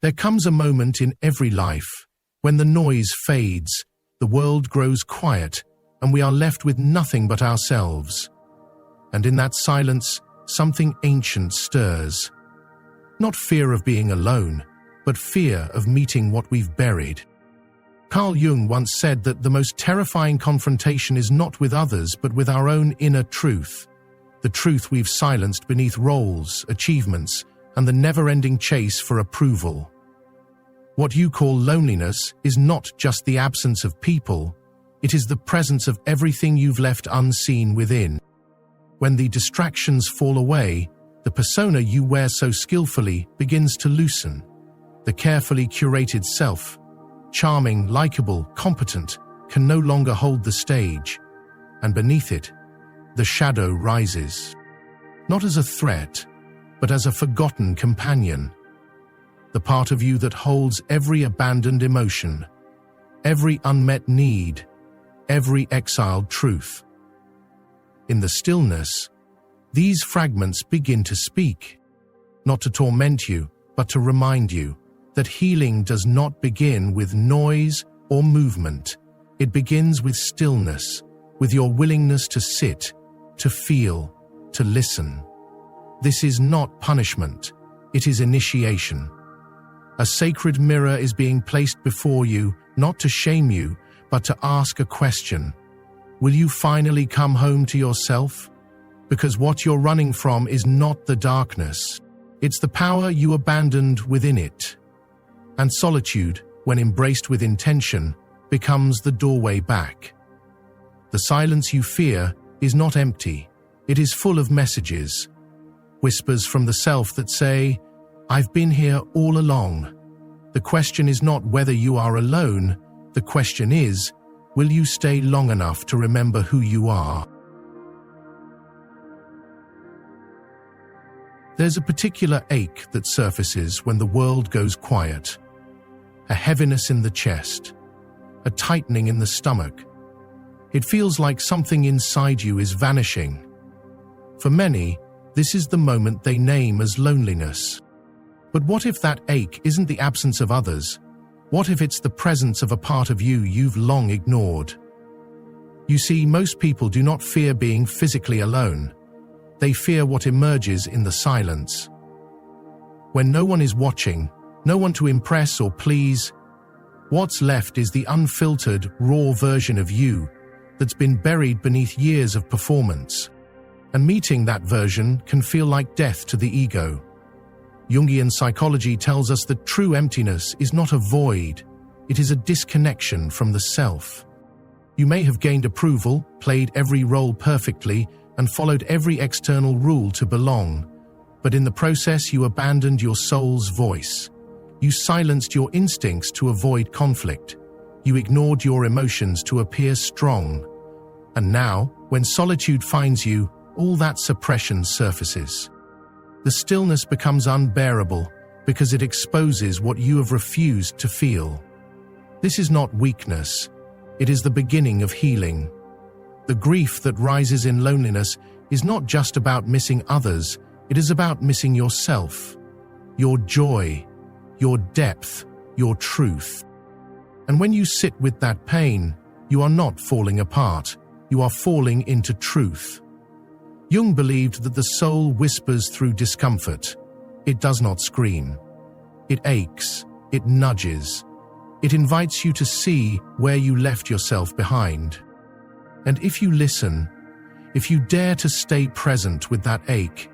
There comes a moment in every life when the noise fades, the world grows quiet, and we are left with nothing but ourselves. And in that silence, something ancient stirs. Not fear of being alone, but fear of meeting what we've buried. Carl Jung once said that the most terrifying confrontation is not with others, but with our own inner truth, the truth we've silenced beneath roles, achievements, and the never-ending chase for approval. What you call loneliness is not just the absence of people, it is the presence of everything you've left unseen within. When the distractions fall away, the persona you wear so skillfully begins to loosen. The carefully curated self, charming, likable, competent, can no longer hold the stage, and beneath it, the shadow rises. Not as a threat, but as a forgotten companion. The part of you that holds every abandoned emotion, every unmet need, every exiled truth. In the stillness, these fragments begin to speak, not to torment you, but to remind you that healing does not begin with noise or movement. It begins with stillness, with your willingness to sit, to feel, to listen. This is not punishment, it is initiation. A sacred mirror is being placed before you, not to shame you, but to ask a question. Will you finally come home to yourself? Because what you're running from is not the darkness. It's the power you abandoned within it. And solitude, when embraced with intention, becomes the doorway back. The silence you fear is not empty. It is full of messages. Whispers from the self that say, "I've been here all along." The question is not whether you are alone. The question is, will you stay long enough to remember who you are? There's a particular ache that surfaces when the world goes quiet. A heaviness in the chest, a tightening in the stomach. It feels like something inside you is vanishing. For many, this is the moment they name as loneliness. But what if that ache isn't the absence of others? What if it's the presence of a part of you you've long ignored? You see, most people do not fear being physically alone. They fear what emerges in the silence. When no one is watching, no one to impress or please, what's left is the unfiltered, raw version of you that's been buried beneath years of performance. And meeting that version can feel like death to the ego. Jungian psychology tells us that true emptiness is not a void, it is a disconnection from the self. You may have gained approval, played every role perfectly, and followed every external rule to belong, but in the process you abandoned your soul's voice. You silenced your instincts to avoid conflict. You ignored your emotions to appear strong. And now, when solitude finds you, all that suppression surfaces. The stillness becomes unbearable because it exposes what you have refused to feel. This is not weakness, it is the beginning of healing. The grief that rises in loneliness is not just about missing others, it is about missing yourself, your joy, your depth, your truth. And when you sit with that pain, you are not falling apart, you are falling into truth. Jung believed that the soul whispers through discomfort. It does not scream. It aches, it nudges. It invites you to see where you left yourself behind. And if you listen, if you dare to stay present with that ache,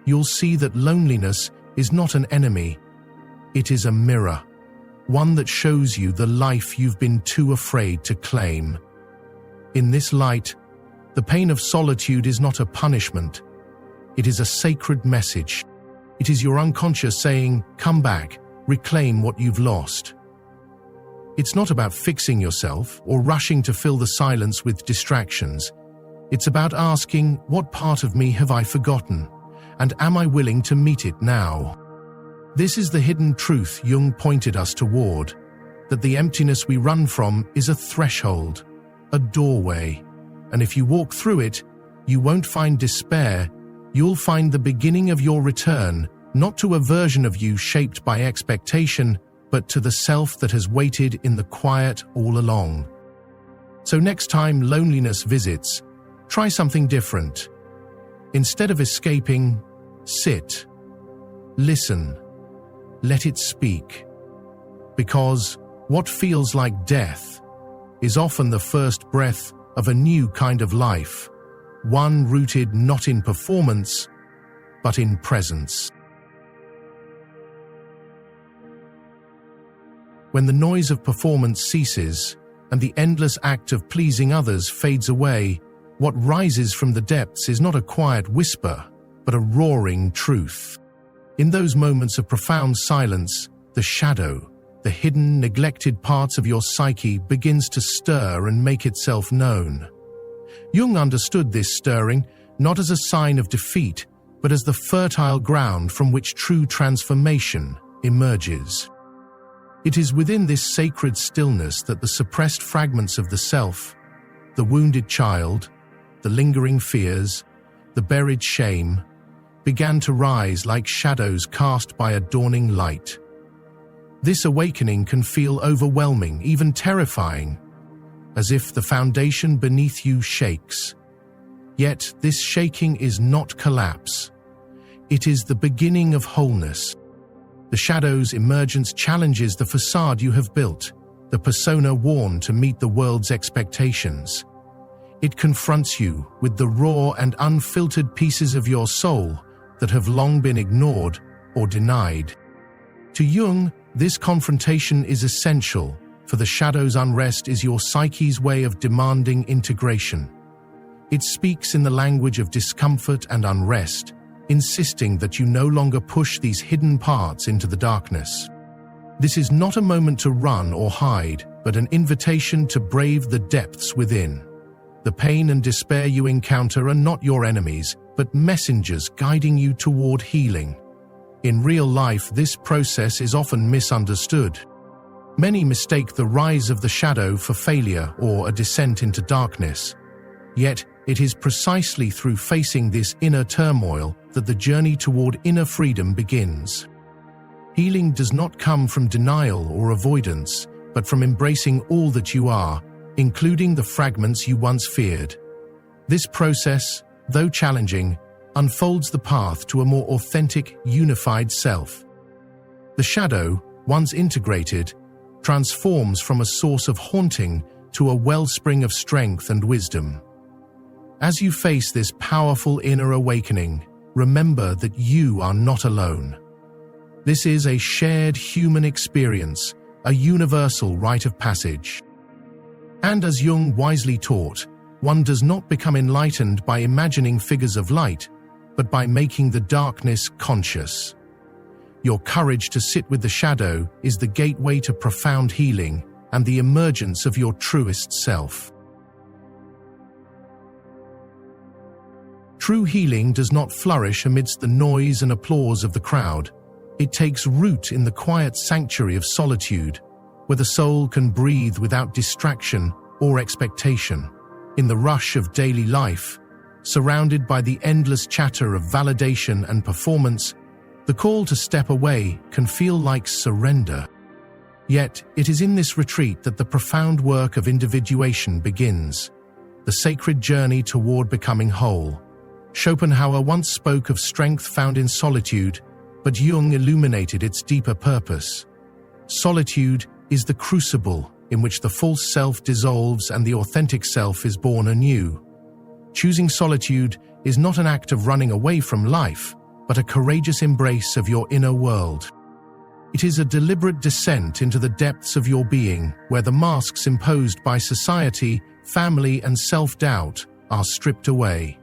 you'll see that loneliness is not an enemy. It is a mirror, one that shows you the life you've been too afraid to claim. In this light, the pain of solitude is not a punishment. It is a sacred message. It is your unconscious saying, "Come back, reclaim what you've lost." It's not about fixing yourself or rushing to fill the silence with distractions. It's about asking, what part of me have I forgotten? And am I willing to meet it now? This is the hidden truth Jung pointed us toward, that the emptiness we run from is a threshold, a doorway. And if you walk through it, you won't find despair, you'll find the beginning of your return not to a version of you shaped by expectation, but to the self that has waited in the quiet all along. So next time loneliness visits, try something different. Instead of escaping, sit, listen, let it speak. Because what feels like death is often the first breath of a new kind of life, one rooted not in performance, but in presence. When the noise of performance ceases and the endless act of pleasing others fades away, what rises from the depths is not a quiet whisper, but a roaring truth. In those moments of profound silence, the shadow, the hidden, neglected parts of your psyche begins to stir and make itself known. Jung understood this stirring not as a sign of defeat, but as the fertile ground from which true transformation emerges. It is within this sacred stillness that the suppressed fragments of the self, the wounded child, the lingering fears, the buried shame, began to rise like shadows cast by a dawning light. This awakening can feel overwhelming, even terrifying, as if the foundation beneath you shakes. Yet this shaking is not collapse. It is the beginning of wholeness. The shadow's emergence challenges the facade you have built, the persona worn to meet the world's expectations. It confronts you with the raw and unfiltered pieces of your soul that have long been ignored or denied. To Jung, this confrontation is essential, for the shadow's unrest is your psyche's way of demanding integration. It speaks in the language of discomfort and unrest, insisting that you no longer push these hidden parts into the darkness. This is not a moment to run or hide, but an invitation to brave the depths within. The pain and despair you encounter are not your enemies, but messengers guiding you toward healing. In real life, this process is often misunderstood. Many mistake the rise of the shadow for failure or a descent into darkness. Yet, it is precisely through facing this inner turmoil that the journey toward inner freedom begins. Healing does not come from denial or avoidance, but from embracing all that you are, including the fragments you once feared. This process, though challenging, unfolds the path to a more authentic, unified self. The shadow, once integrated, transforms from a source of haunting to a wellspring of strength and wisdom. As you face this powerful inner awakening, remember that you are not alone. This is a shared human experience, a universal rite of passage. And as Jung wisely taught, one does not become enlightened by imagining figures of light, but by making the darkness conscious. Your courage to sit with the shadow is the gateway to profound healing and the emergence of your truest self. True healing does not flourish amidst the noise and applause of the crowd. It takes root in the quiet sanctuary of solitude, where the soul can breathe without distraction or expectation. In the rush of daily life, surrounded by the endless chatter of validation and performance, the call to step away can feel like surrender. Yet, it is in this retreat that the profound work of individuation begins, the sacred journey toward becoming whole. Schopenhauer once spoke of strength found in solitude, but Jung illuminated its deeper purpose. Solitude is the crucible in which the false self dissolves and the authentic self is born anew. Choosing solitude is not an act of running away from life, but a courageous embrace of your inner world. It is a deliberate descent into the depths of your being, where the masks imposed by society, family, and self-doubt are stripped away.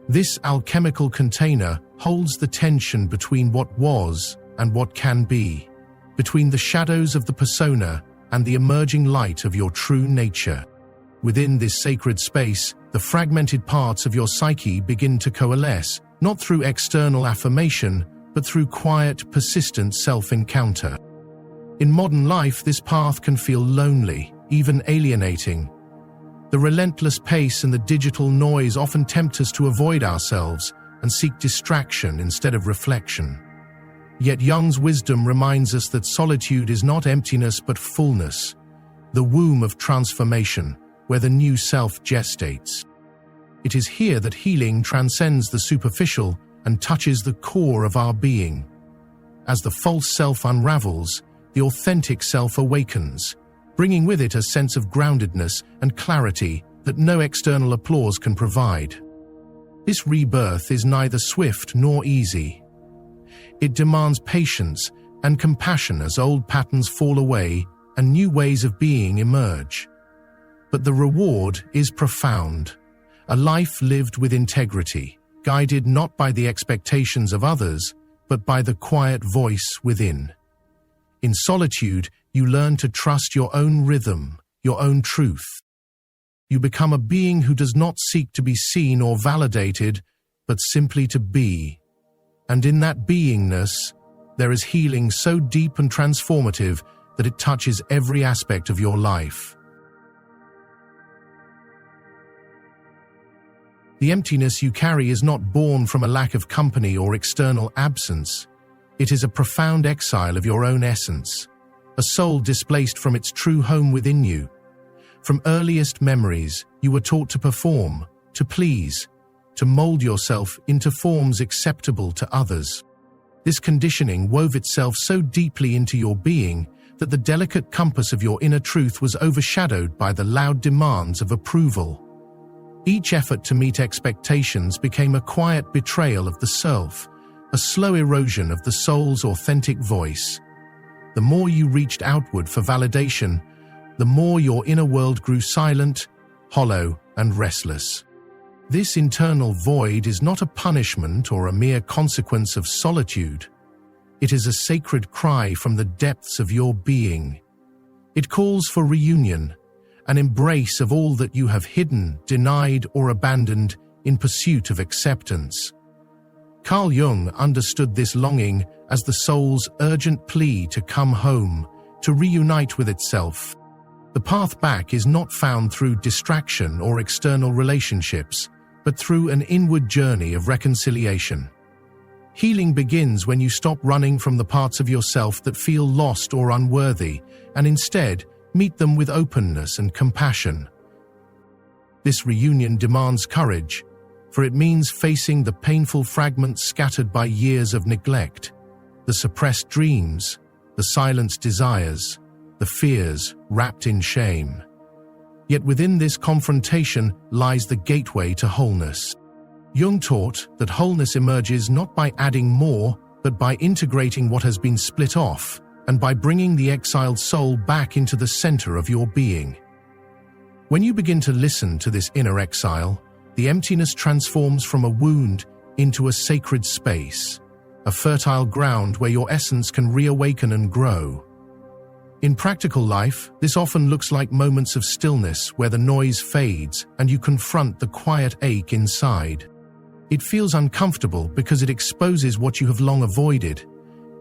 This alchemical container holds the tension between what was and what can be, between the shadows of the persona and the emerging light of your true nature. Within this sacred space, the fragmented parts of your psyche begin to coalesce, not through external affirmation, but through quiet, persistent self-encounter. In modern life, this path can feel lonely, even alienating. The relentless pace and the digital noise often tempt us to avoid ourselves and seek distraction instead of reflection. Yet Jung's wisdom reminds us that solitude is not emptiness but fullness, the womb of transformation, where the new self gestates. It is here that healing transcends the superficial and touches the core of our being. As the false self unravels, the authentic self awakens, bringing with it a sense of groundedness and clarity that no external applause can provide. This rebirth is neither swift nor easy. It demands patience and compassion as old patterns fall away and new ways of being emerge. But the reward is profound, a life lived with integrity, guided not by the expectations of others, but by the quiet voice within. In solitude, you learn to trust your own rhythm, your own truth. You become a being who does not seek to be seen or validated, but simply to be. And in that beingness, there is healing so deep and transformative that it touches every aspect of your life. The emptiness you carry is not born from a lack of company or external absence. It is a profound exile of your own essence, a soul displaced from its true home within you. From earliest memories, you were taught to perform, to please, to mold yourself into forms acceptable to others. This conditioning wove itself so deeply into your being that the delicate compass of your inner truth was overshadowed by the loud demands of approval. Each effort to meet expectations became a quiet betrayal of the self, a slow erosion of the soul's authentic voice. The more you reached outward for validation, the more your inner world grew silent, hollow, and restless. This internal void is not a punishment or a mere consequence of solitude. It is a sacred cry from the depths of your being. It calls for reunion, an embrace of all that you have hidden, denied, or abandoned in pursuit of acceptance. Carl Jung understood this longing as the soul's urgent plea to come home, to reunite with itself. The path back is not found through distraction or external relationships, but through an inward journey of reconciliation. Healing begins when you stop running from the parts of yourself that feel lost or unworthy, and instead meet them with openness and compassion. This reunion demands courage, for it means facing the painful fragments scattered by years of neglect, the suppressed dreams, the silenced desires, the fears wrapped in shame. Yet within this confrontation lies the gateway to wholeness. Jung taught that wholeness emerges not by adding more, but by integrating what has been split off, and by bringing the exiled soul back into the center of your being. When you begin to listen to this inner exile, the emptiness transforms from a wound into a sacred space, a fertile ground where your essence can reawaken and grow. In practical life, this often looks like moments of stillness where the noise fades and you confront the quiet ache inside. It feels uncomfortable because it exposes what you have long avoided,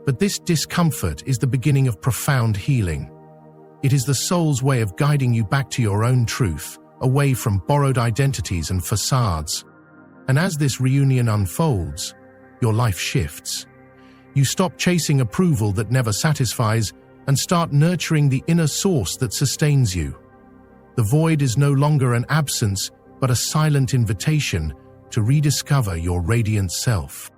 but this discomfort is the beginning of profound healing. It is the soul's way of guiding you back to your own truth, away from borrowed identities and facades. And as this reunion unfolds, your life shifts. You stop chasing approval that never satisfies and start nurturing the inner source that sustains you. The void is no longer an absence, but a silent invitation to rediscover your radiant self.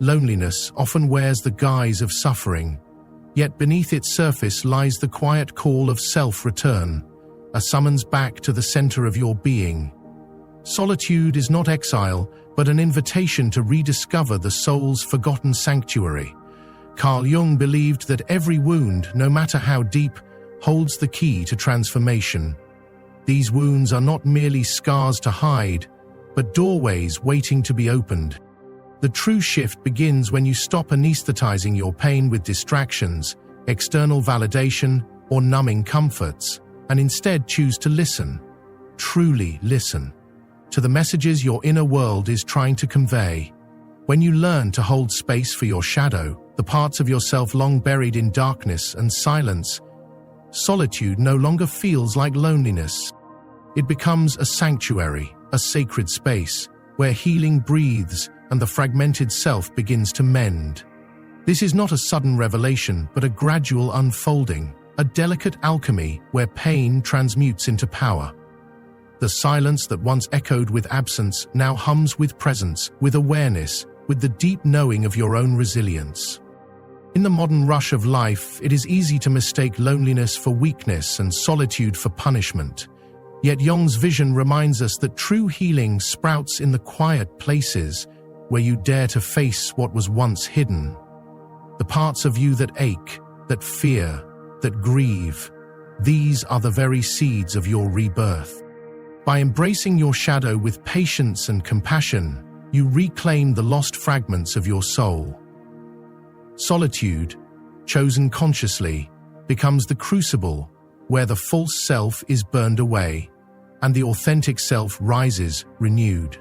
Loneliness often wears the guise of suffering, yet beneath its surface lies the quiet call of self-return, a summons back to the center of your being. Solitude is not exile, but an invitation to rediscover the soul's forgotten sanctuary. Carl Jung believed that every wound, no matter how deep, holds the key to transformation. These wounds are not merely scars to hide, but doorways waiting to be opened. The true shift begins when you stop anesthetizing your pain with distractions, external validation, or numbing comforts, and instead choose to listen, truly listen, to the messages your inner world is trying to convey. When you learn to hold space for your shadow, the parts of yourself long buried in darkness and silence, solitude no longer feels like loneliness. It becomes a sanctuary, a sacred space, where healing breathes and the fragmented self begins to mend. This is not a sudden revelation, but a gradual unfolding, a delicate alchemy where pain transmutes into power. The silence that once echoed with absence now hums with presence, with awareness, with the deep knowing of your own resilience. In the modern rush of life, it is easy to mistake loneliness for weakness and solitude for punishment. Yet Jung's vision reminds us that true healing sprouts in the quiet places where you dare to face what was once hidden. The parts of you that ache, that fear, that grieve, these are the very seeds of your rebirth. By embracing your shadow with patience and compassion, you reclaim the lost fragments of your soul. Solitude, chosen consciously, becomes the crucible where the false self is burned away and the authentic self rises renewed.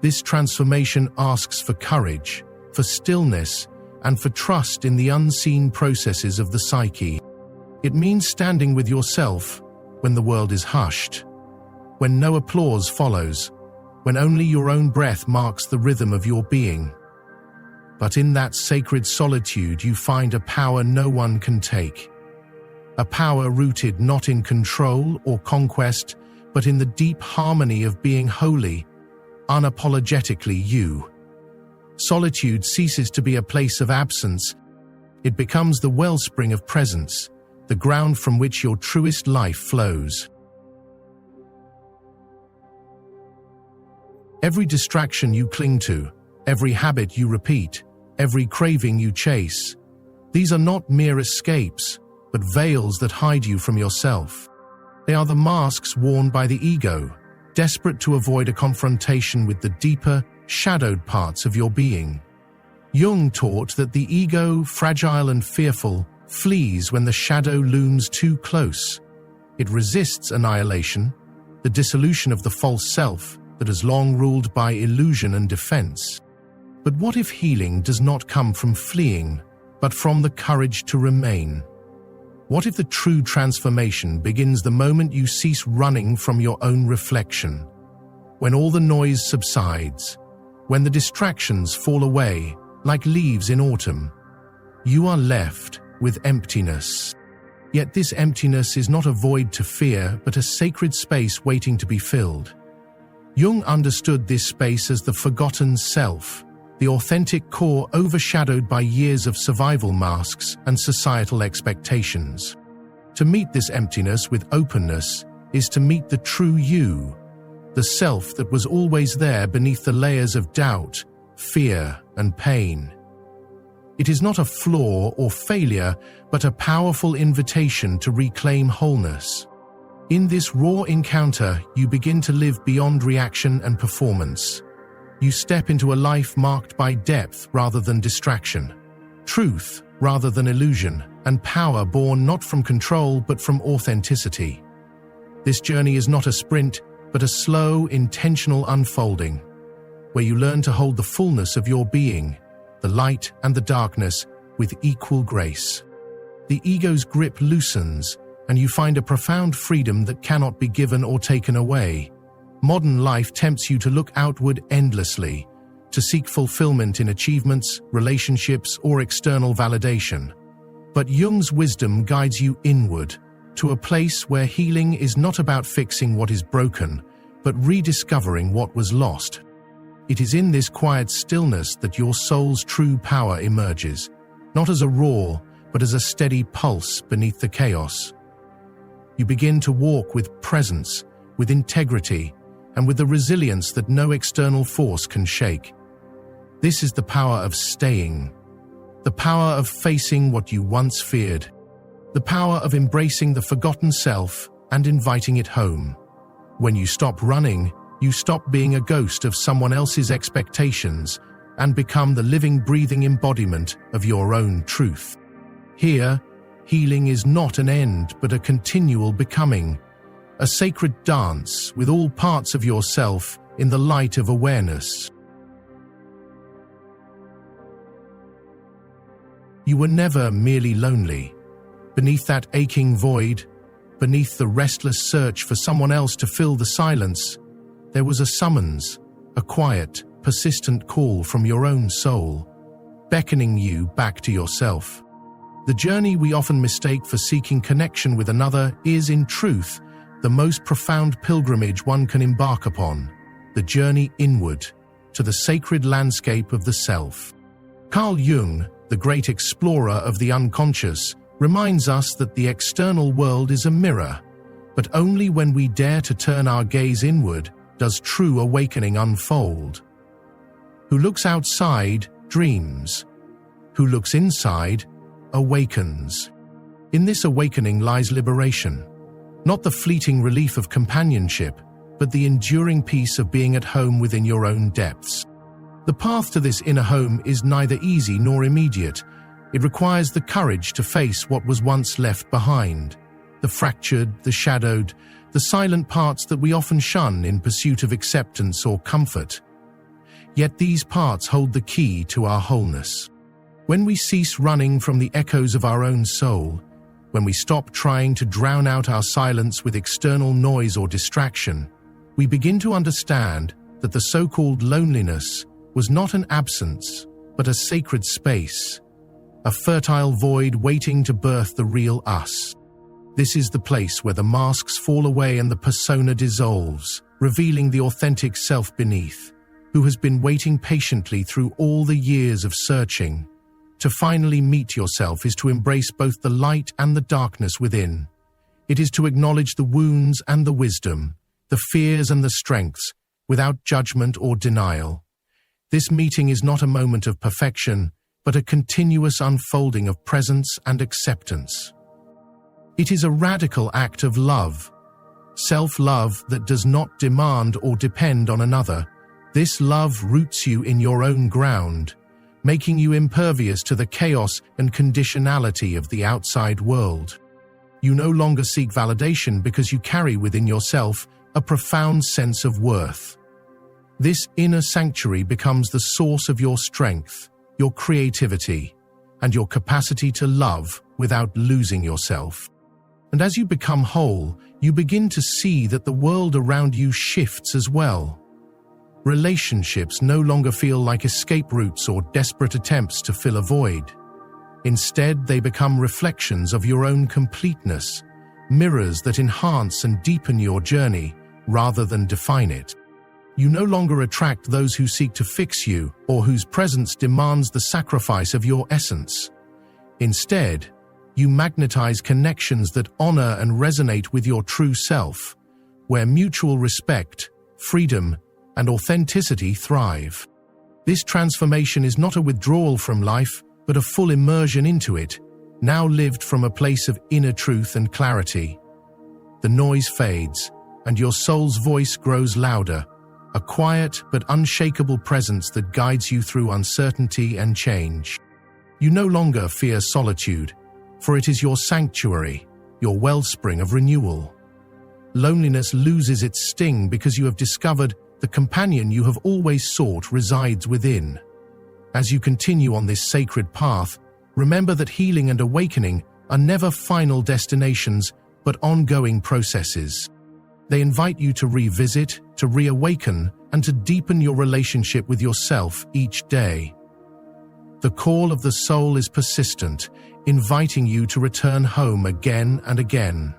This transformation asks for courage, for stillness, and for trust in the unseen processes of the psyche. It means standing with yourself when the world is hushed, when no applause follows, when only your own breath marks the rhythm of your being. But in that sacred solitude you find a power no one can take. A power rooted not in control or conquest, but in the deep harmony of being wholly, unapologetically you. Solitude ceases to be a place of absence. It becomes the wellspring of presence, the ground from which your truest life flows. Every distraction you cling to, every habit you repeat, every craving you chase, these are not mere escapes, but veils that hide you from yourself. They are the masks worn by the ego, desperate to avoid a confrontation with the deeper, shadowed parts of your being. Jung taught that the ego, fragile and fearful, flees when the shadow looms too close. It resists annihilation, the dissolution of the false self that has long ruled by illusion and defense. But what if healing does not come from fleeing, but from the courage to remain? What if the true transformation begins the moment you cease running from your own reflection? When all the noise subsides, when the distractions fall away like leaves in autumn, you are left with emptiness. Yet this emptiness is not a void to fear, but a sacred space waiting to be filled. Jung understood this space as the forgotten self, the authentic core overshadowed by years of survival masks and societal expectations. To meet this emptiness with openness is to meet the true you, the self that was always there beneath the layers of doubt, fear, and pain. It is not a flaw or failure, but a powerful invitation to reclaim wholeness. In this raw encounter, you begin to live beyond reaction and performance. You step into a life marked by depth rather than distraction, truth rather than illusion, and power born not from control but from authenticity. This journey is not a sprint, but a slow, intentional unfolding, where you learn to hold the fullness of your being, the light and the darkness, with equal grace. The ego's grip loosens, and you find a profound freedom that cannot be given or taken away. Modern life tempts you to look outward endlessly, to seek fulfillment in achievements, relationships, or external validation. But Jung's wisdom guides you inward, to a place where healing is not about fixing what is broken, but rediscovering what was lost. It is in this quiet stillness that your soul's true power emerges, not as a roar, but as a steady pulse beneath the chaos. You begin to walk with presence, with integrity, and with the resilience that no external force can shake. This is the power of staying, the power of facing what you once feared, the power of embracing the forgotten self and inviting it home. When you stop running, you stop being a ghost of someone else's expectations and become the living, breathing embodiment of your own truth. Here, healing is not an end but a continual becoming, a sacred dance with all parts of yourself in the light of awareness. You were never merely lonely. Beneath that aching void, beneath the restless search for someone else to fill the silence, there was a summons, a quiet, persistent call from your own soul, beckoning you back to yourself. The journey we often mistake for seeking connection with another is, in truth, the most profound pilgrimage one can embark upon, the journey inward, to the sacred landscape of the self. Carl Jung, the great explorer of the unconscious, reminds us that the external world is a mirror, but only when we dare to turn our gaze inward does true awakening unfold. Who looks outside dreams. Who looks inside awakens. In this awakening lies liberation, not the fleeting relief of companionship, but the enduring peace of being at home within your own depths. The path to this inner home is neither easy nor immediate. It requires the courage to face what was once left behind, the fractured, the shadowed, the silent parts that we often shun in pursuit of acceptance or comfort. Yet these parts hold the key to our wholeness. When we cease running from the echoes of our own soul, when we stop trying to drown out our silence with external noise or distraction, we begin to understand that the so-called loneliness was not an absence, but a sacred space, a fertile void waiting to birth the real us. This is the place where the masks fall away and the persona dissolves, revealing the authentic self beneath, who has been waiting patiently through all the years of searching. To finally meet yourself is to embrace both the light and the darkness within. It is to acknowledge the wounds and the wisdom, the fears and the strengths, without judgment or denial. This meeting is not a moment of perfection, but a continuous unfolding of presence and acceptance. It is a radical act of love, self-love that does not demand or depend on another. This love roots you in your own ground, making you impervious to the chaos and conditionality of the outside world. You no longer seek validation because you carry within yourself a profound sense of worth. This inner sanctuary becomes the source of your strength, your creativity, and your capacity to love without losing yourself. And as you become whole, you begin to see that the world around you shifts as well. Relationships no longer feel like escape routes or desperate attempts to fill a void. Instead, they become reflections of your own completeness, mirrors that enhance and deepen your journey rather than define it. You no longer attract those who seek to fix you or whose presence demands the sacrifice of your essence. Instead, you magnetize connections that honor and resonate with your true self, where mutual respect, freedom, and authenticity thrive. This transformation is not a withdrawal from life, but a full immersion into it, now lived from a place of inner truth and clarity. The noise fades, and your soul's voice grows louder, a quiet but unshakable presence that guides you through uncertainty and change. You no longer fear solitude, for it is your sanctuary, your wellspring of renewal. Loneliness loses its sting because you have discovered the companion you have always sought resides within. As you continue on this sacred path, remember that healing and awakening are never final destinations, but ongoing processes. They invite you to revisit, to reawaken, and to deepen your relationship with yourself each day. The call of the soul is persistent, inviting you to return home again and again,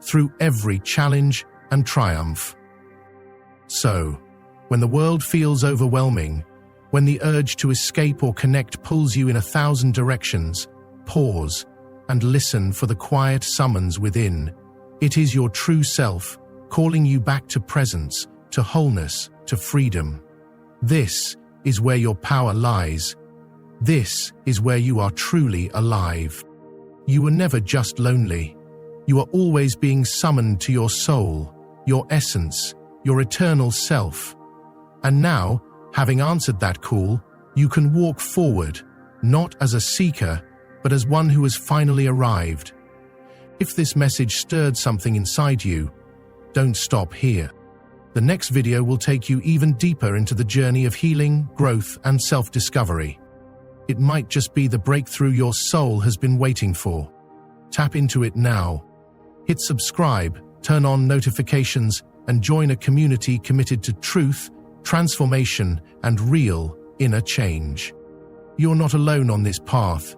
through every challenge and triumph. So, when the world feels overwhelming, when the urge to escape or connect pulls you in 1,000 directions, pause and listen for the quiet summons within. It is your true self, calling you back to presence, to wholeness, to freedom. This is where your power lies. This is where you are truly alive. You are never just lonely. You are always being summoned to your soul, your essence, your eternal self. And now, having answered that call, you can walk forward, not as a seeker, but as one who has finally arrived. If this message stirred something inside you, don't stop here. The next video will take you even deeper into the journey of healing, growth, and self-discovery. It might just be the breakthrough your soul has been waiting for. Tap into it now. Hit subscribe, turn on notifications, and join a community committed to truth, transformation, and real inner change. You're not alone on this path.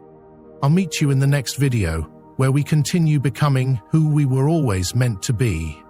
I'll meet you in the next video, where we continue becoming who we were always meant to be.